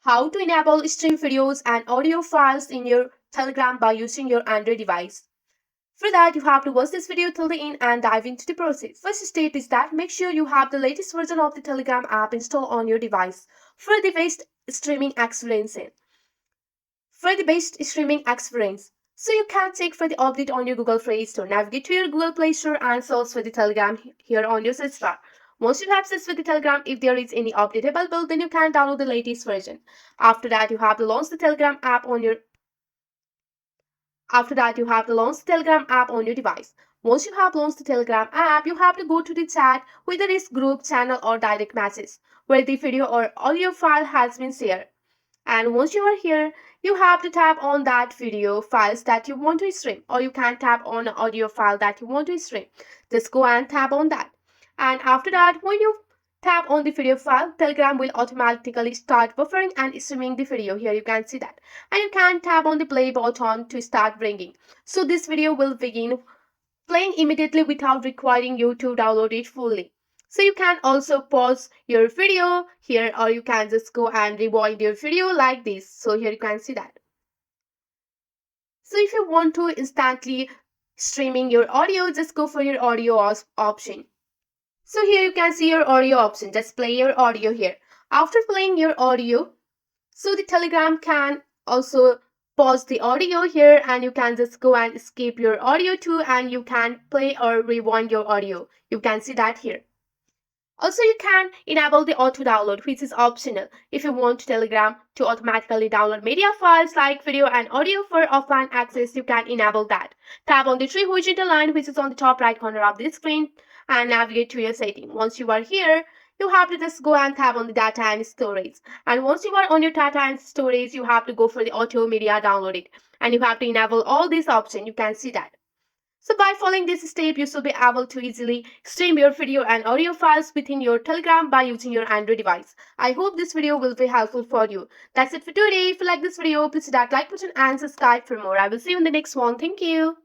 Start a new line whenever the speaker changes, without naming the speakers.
How to enable stream videos and audio files in your Telegram by using your Android device. For that, you have to watch this video till the end and dive into the process. First step is that make sure you have the latest version of the Telegram app installed on your device for the best streaming experience. So you can check for the update on your Google Play Store. Navigate to your Google Play Store and search for the Telegram here on your search bar. Once you have searched for the Telegram, if there is any update available, then you can download the latest version. After that, you have to launch the Telegram app on your device. Once you have launched the Telegram app, you have to go to the chat, whether it's group, channel, or direct message, where the video or audio file has been shared. And once you are here, you have to tap on that video files that you want to stream, or you can tap on an audio file that you want to stream. Just go and tap on that. And after that, when you tap on the video file, Telegram will automatically start buffering and streaming the video. Here you can see that. And you can tap on the play button to start bringing. So this video will begin playing immediately without requiring you to download it fully. So you can also pause your video here, or you can just go and rewind your video like this. So here you can see that. So if you want to instantly streaming your audio, just go for your audio option. So here you can see your audio option. Just play your audio here. After playing your audio, so the Telegram can also pause the audio here, and you can just go and skip your audio too, and you can play or rewind your audio. You can see that here. Also, you can enable the auto download, which is optional. If you want Telegram to automatically download media files like video and audio for offline access, you can enable that. Tap on the three horizontal line, which is on the top right corner of the screen, and navigate to your setting. Once you are here, you have to just go and tap on the data and storage. And once you are on your data and storage, you have to go for the auto media downloaded. And you have to enable all these options. You can see that. So by following this step, you should be able to easily stream your video and audio files within your Telegram by using your Android device. I hope this video will be helpful for you. That's it for today. If you like this video, please hit that like button and subscribe for more. I will see you in the next one. Thank you.